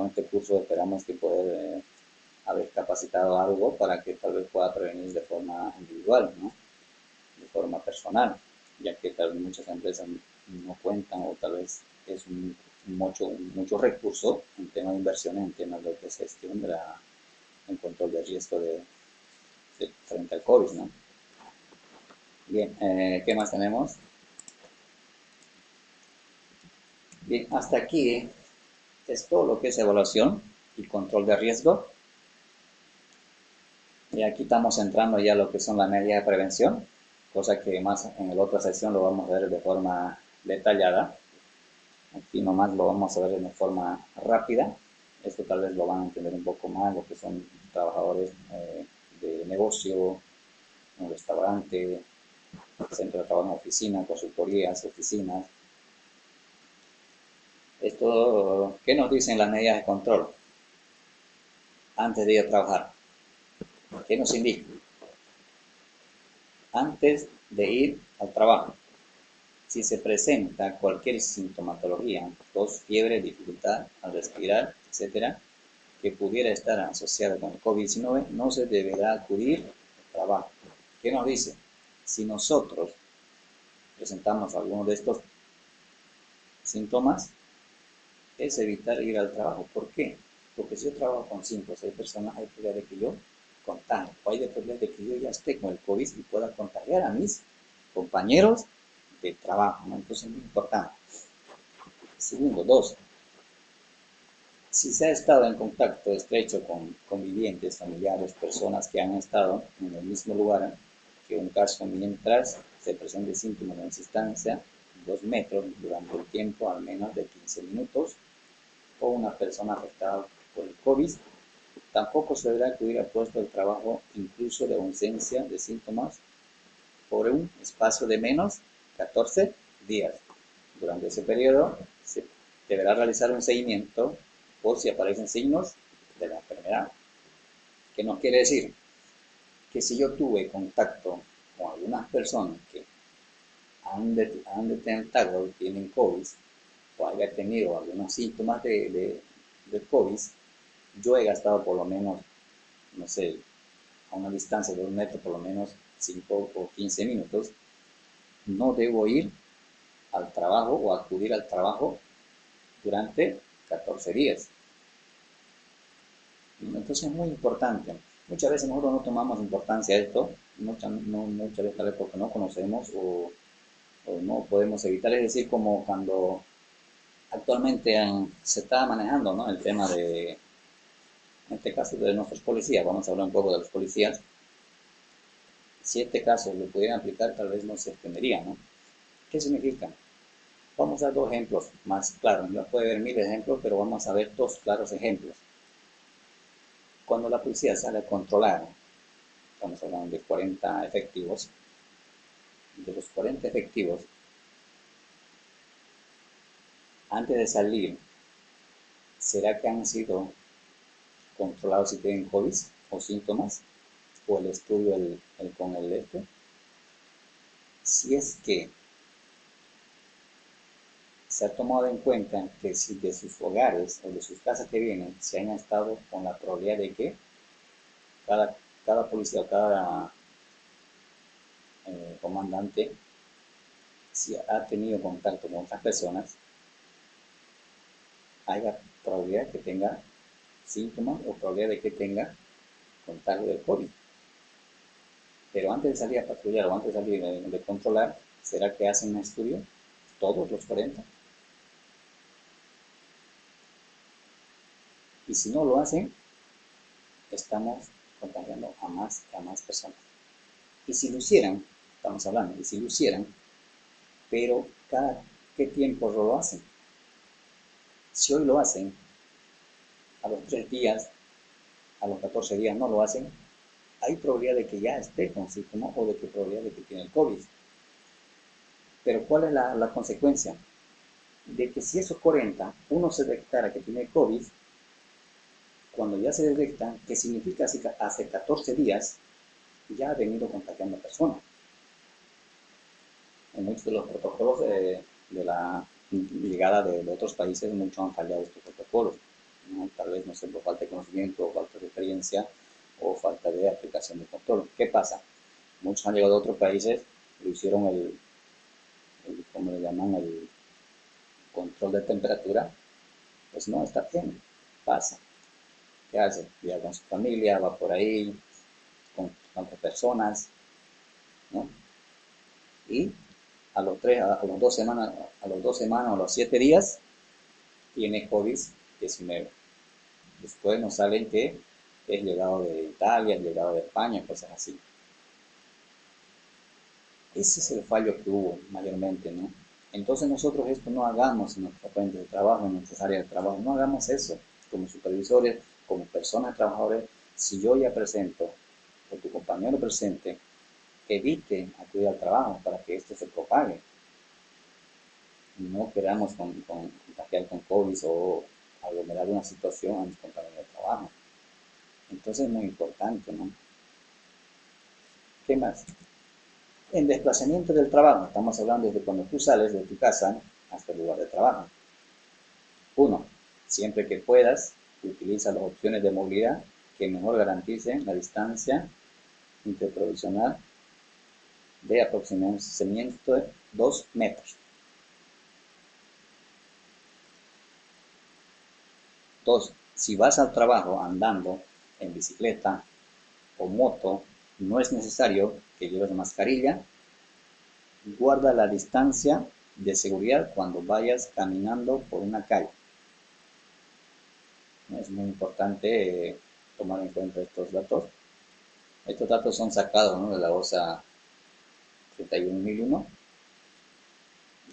este curso esperamos que poder haber capacitado algo para que tal vez pueda prevenir de forma individual, ¿no? De forma personal, ya que tal vez muchas empresas no cuentan o tal vez es mucho recurso en tema de inversiones, en temas de lo que es gestión en control de riesgo frente al COVID, ¿no? Bien, ¿qué más tenemos? Bien, hasta aquí es todo lo que es evaluación y control de riesgo. Y aquí estamos entrando ya a lo que son las medidas de prevención, cosa que más en la otra sección lo vamos a ver de forma detallada. Aquí nomás lo vamos a ver de forma rápida. Esto tal vez lo van a entender un poco más, lo que son trabajadores de negocio, un restaurante, centro de trabajo en oficina, consultorías, oficinas. Esto, ¿qué nos dicen las medidas de control antes de ir a trabajar? ¿Qué nos indica? Antes de ir al trabajo, si se presenta cualquier sintomatología, tos, fiebre, dificultad al respirar, etcétera, que pudiera estar asociada con el COVID-19, no se deberá acudir al trabajo. ¿Qué nos dice? Si nosotros presentamos alguno de estos síntomas, es evitar ir al trabajo. ¿Por qué? Porque si yo trabajo con 5 o 6 personas, hay posibilidad de que yo contagie, o hay posibilidad de que yo ya esté con el COVID y pueda contagiar a mis compañeros de trabajo, ¿no? Entonces es muy importante. Segundo, dos, si se ha estado en contacto estrecho con convivientes, familiares, personas que han estado en el mismo lugar que un caso mientras se presenten síntomas en distancia 2 metros durante el tiempo al menos de 15 minutos o una persona afectada por el COVID, tampoco se deberá acudir al puesto de trabajo incluso de ausencia de síntomas por un espacio de menos 14 días. Durante ese periodo se deberá realizar un seguimiento por si aparecen signos de la enfermedad. ¿Qué nos quiere decir? Que si yo tuve contacto con algunas personas que han detectado que tienen COVID o haya tenido algunos síntomas de COVID, yo he gastado por lo menos, no sé, a una distancia de 2 metros, por lo menos 5 o 15 minutos, no debo ir al trabajo o acudir al trabajo durante 14 días. Entonces es muy importante. Muchas veces nosotros no tomamos importancia a esto, muchas veces tal vez porque no conocemos o no podemos evitar. Es decir, como cuando actualmente se está manejando, ¿no?, el tema de, en este caso, de nuestros policías. Vamos a hablar un poco de los policías. Si este caso lo pudieran aplicar, tal vez no se extendería, ¿no? ¿Qué significa? Vamos a dar dos ejemplos más claros. No puede haber 1000 ejemplos, pero vamos a ver dos claros ejemplos. Cuando la policía sale a controlar, estamos hablando de 40 efectivos, de los 40 efectivos, antes de salir, ¿será que han sido controlados si tienen COVID o síntomas? ¿O el estudio con el este? Si es que se ha tomado en cuenta que si de sus hogares o de sus casas que vienen se han estado con la probabilidad de que cada policía o cada comandante, si ha tenido contacto con otras personas, haya probabilidad de que tenga síntomas o probabilidad de que tenga contagio del COVID. Pero antes de salir a patrullar o antes de salir de controlar, ¿será que hacen un estudio? Todos los 40. Y si no lo hacen, estamos contagiando a más personas. Y si lo hicieran, estamos hablando, y si lo hicieran, pero cada qué tiempo lo hacen. Si hoy lo hacen, a los 3 días, a los 14 días no lo hacen, hay probabilidad de que ya esté con síntomas o de que probabilidad de que tiene el COVID. Pero ¿cuál es la consecuencia? De que si esos 40, uno se detectara que tiene COVID, cuando ya se detecta, que significa hace 14 días, ya ha venido contagiando a personas. En muchos de los protocolos de la llegada de otros países, muchos han fallado estos protocolos, ¿no? Tal vez, no sé, por falta de conocimiento, o falta de experiencia, o falta de aplicación de control. ¿Qué pasa? Muchos han llegado a otros países, lo hicieron como le llaman, el control de temperatura, pues no está bien, pasa. ¿Qué hace? Viaja con su familia, va por ahí, con otras personas, ¿no? Y a los 2 semanas, o a los 7 días, tiene COVID-19. Después nos salen que es llegado de Italia, es llegado de España, cosas así. Ese es el fallo que hubo mayormente, ¿no? Entonces nosotros esto no hagamos en nuestra fuente de trabajo, en nuestras áreas de trabajo, no hagamos eso como supervisores, como personas trabajadoras. Si yo ya presento, o tu compañero presente, evite acudir al trabajo para que esto se propague. No queramos contagiar con COVID o aglomerar una situación a mis compañeros de trabajo. Entonces es muy importante, ¿no? ¿Qué más? En desplazamiento del trabajo, estamos hablando desde cuando tú sales de tu casa hasta el lugar de trabajo. 1. Siempre que puedas, utiliza las opciones de movilidad que mejor garanticen la distancia interprovisional de aproximadamente 2 metros. 2. Si vas al trabajo andando en bicicleta o moto, no es necesario que lleves mascarilla. Guarda la distancia de seguridad cuando vayas caminando por una calle. Es muy importante tomar en cuenta estos datos. Estos datos son sacados, ¿no?, de la OSA 31001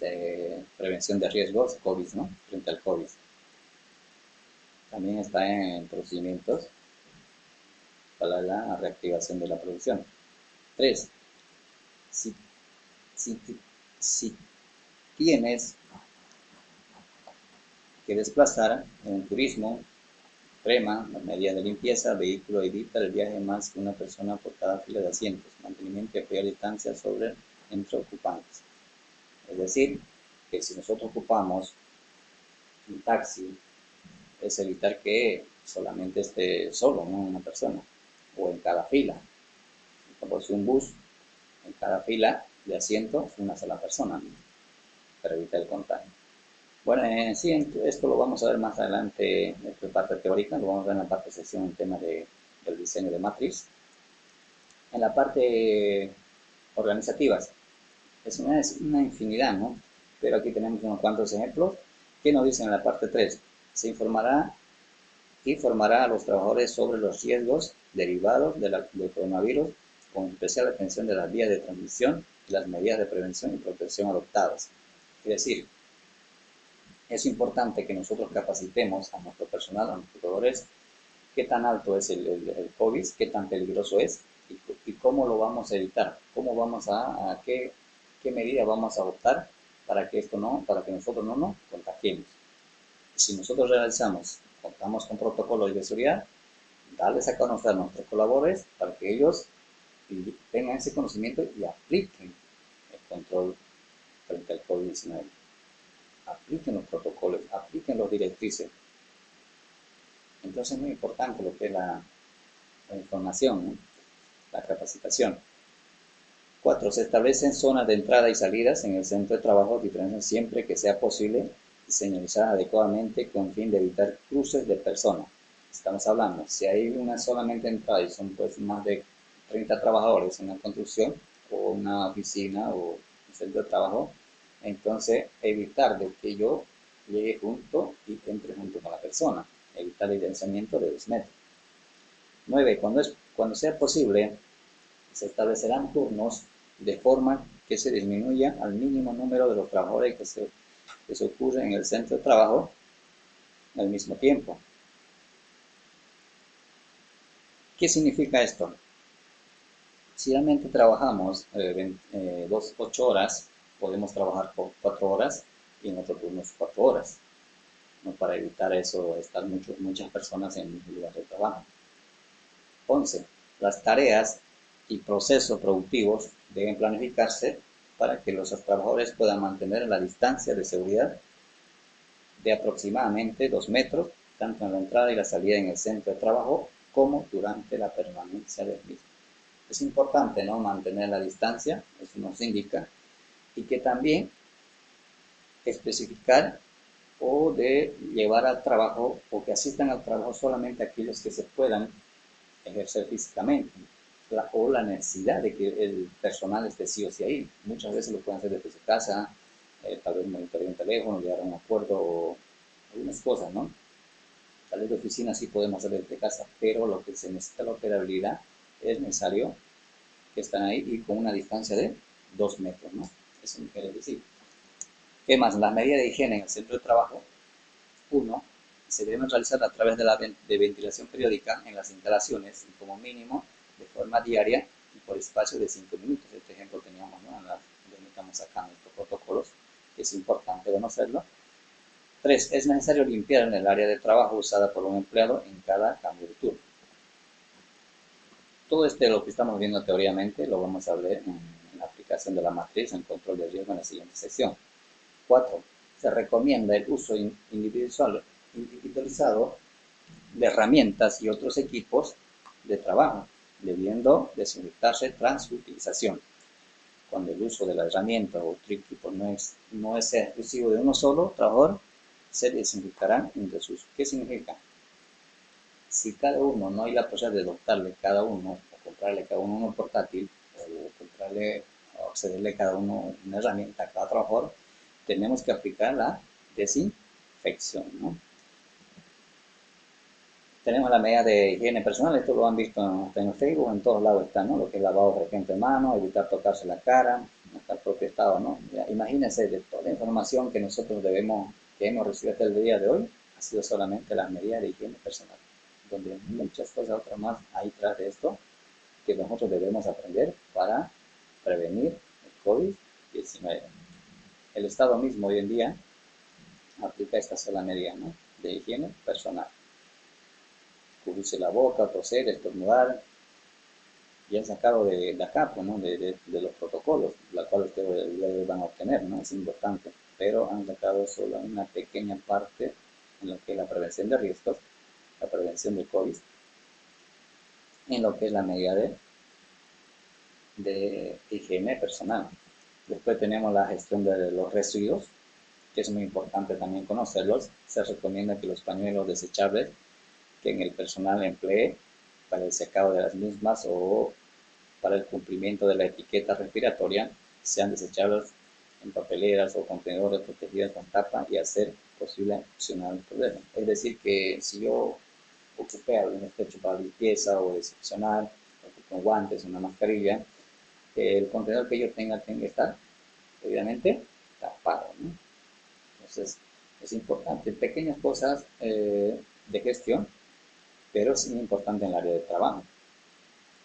de prevención de riesgos COVID, ¿no?, frente al COVID. También está en procedimientos para la reactivación de la producción. 3. Si, si, si tienes que desplazar en un turismo, extrema, las medidas de limpieza, vehículo evita el viaje más que una persona por cada fila de asientos, mantenimiento y apoyar distancia entre ocupantes. Es decir, que si nosotros ocupamos un taxi, es evitar que solamente esté solo, ¿no?, una persona, o en cada fila. Como si un bus, en cada fila de asiento, una sola persona, ¿no?, para evitar el contagio. Bueno, sí, esto lo vamos a ver más adelante en la parte teórica, lo vamos a ver en la parte de sección en temas del diseño de matriz. En la parte organizativa, es una infinidad, ¿no? Pero aquí tenemos unos cuantos ejemplos. ¿Qué nos dicen en la parte 3? Se informará a los trabajadores sobre los riesgos derivados del coronavirus, con especial atención de las vías de transmisión y las medidas de prevención y protección adoptadas. Es decir, es importante que nosotros capacitemos a nuestro personal, a nuestros trabajadores, qué tan alto es el COVID, qué tan peligroso es y cómo lo vamos a evitar, cómo vamos qué medidas vamos a adoptar para que nosotros no nos contagiemos. Si nosotros contamos con protocolos de seguridad, darles a conocer a nuestros colaboradores para que ellos tengan ese conocimiento y apliquen el control frente al COVID-19. Apliquen los protocolos, apliquen los directrices. Entonces es muy importante lo que es la información, ¿no?, la capacitación. 4. Se establecen zonas de entrada y salidas en el centro de trabajo, diferencias siempre que sea posible y señalizadas adecuadamente con fin de evitar cruces de personas. Estamos hablando, si hay una solamente entrada y son pues más de 30 trabajadores en una construcción o una oficina o un centro de trabajo, entonces evitar de que yo llegue junto y entre junto con la persona, evitar el distanciamiento de 2 metros. 9. Cuando sea posible, se establecerán turnos de forma que se disminuya al mínimo número de los trabajadores que se ocurren en el centro de trabajo al mismo tiempo. ¿Qué significa esto? Si realmente trabajamos 8 horas, podemos trabajar por 4 horas y en otro turno 4 horas, ¿no?, para evitar eso, estar muchas personas en un lugar de trabajo. 11. Las tareas y procesos productivos deben planificarse para que los trabajadores puedan mantener la distancia de seguridad de aproximadamente 2 metros, tanto en la entrada y la salida en el centro de trabajo como durante la permanencia del mismo. Es importante, ¿no?, mantener la distancia, eso nos indica, y que también especificar o de llevar al trabajo o que asistan al trabajo solamente aquellos que se puedan ejercer físicamente o la necesidad de que el personal esté sí o sí ahí. Muchas veces lo pueden hacer desde su casa, tal vez monitorear un teléfono, llegar a un acuerdo o algunas cosas, ¿no? Tal vez de oficina sí podemos hacer desde casa, pero lo que se necesita la operabilidad es necesario que estén ahí y con una distancia de 2 metros, ¿no? Eso me quiere decir. ¿Qué más? Las medidas de higiene en el centro de trabajo. Uno, se deben realizar a través de la ventilación periódica en las instalaciones, y como mínimo de forma diaria y por espacio de 5 minutos. Este ejemplo teníamos, ¿no? Donde estamos sacando estos protocolos, que es importante conocerlo. 3. Es necesario limpiar en el área de trabajo usada por un empleado en cada cambio de turno. Todo lo que estamos viendo teóricamente lo vamos a ver en la aplicación de la matriz en control de riesgo en la siguiente sección. 4. Se recomienda el uso individualizado de herramientas y otros equipos de trabajo, debiendo desinfectarse tras su utilización. Cuando el uso de la herramienta o otro equipo no es exclusivo de uno solo trabajador, se desinfectarán entre sus. ¿Qué significa? Si cada uno no hay la posibilidad de adoptarle cada uno, o comprarle cada uno portátil, o cederle cada uno una herramienta a cada trabajador, tenemos que aplicar la desinfección, ¿no? Tenemos la medida de higiene personal, esto lo han visto en Facebook, en todos lados está, ¿no? Lo que es lavado frecuente de manos, evitar tocarse la cara, hasta el propio estado, ¿no? Ya, imagínense, de toda la información que nosotros que hemos recibido hasta el día de hoy, ha sido solamente las medidas de higiene personal, donde muchas cosas otras más hay tras de esto que nosotros debemos aprender para prevenir el COVID-19. El Estado mismo hoy en día aplica esta sola medida, ¿no? De higiene personal. Cubrirse la boca, toser, estornudar, y han sacado de acá, pues, ¿no? de los protocolos, la cual ustedes van a obtener, ¿no? Es importante, pero han sacado solo una pequeña parte en lo que es la prevención de riesgos, la prevención del COVID, en lo que es la medida de higiene personal. Después tenemos la gestión de los residuos, que es muy importante también conocerlos. Se recomienda que los pañuelos desechables que en el personal emplee para el secado de las mismas o para el cumplimiento de la etiqueta respiratoria sean desechables en papeleras o contenedores protegidos con tapa y hacer posible opcionar el problema. Es decir, que si yo ocupé algún estrecho para limpieza o desinfeccionar, con guantes, una mascarilla, el contenedor que yo tenga que estar, obviamente, tapado, ¿no? Entonces, es importante. Pequeñas cosas de gestión, pero es muy importante en el área de trabajo.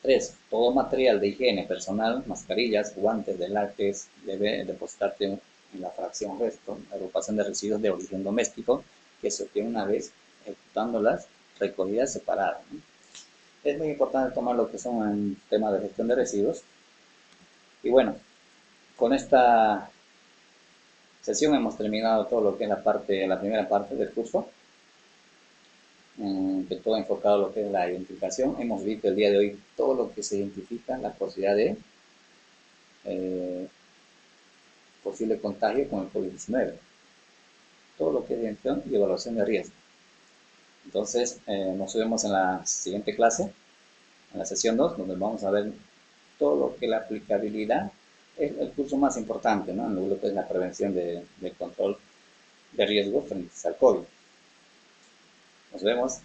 3. Todo material de higiene personal, mascarillas, guantes de látex, debe depositarse en la fracción resto, agrupación de residuos de origen doméstico, que se obtiene una vez ejecutándolas recogidas separadas, ¿no? Es muy importante tomar lo que son en temas de gestión de residuos. Y bueno, con esta sesión hemos terminado todo lo que es la primera parte del curso, que todo enfocado a lo que es la identificación. Hemos visto el día de hoy todo lo que se identifica, la posibilidad de posible contagio con el COVID-19, todo lo que es identificación y evaluación de riesgo. Entonces, nos vemos en la siguiente clase, en la sesión 2, donde vamos a ver todo lo que la aplicabilidad es el curso más importante, ¿no? En lo que es la prevención del control de riesgo frente al COVID. Nos vemos.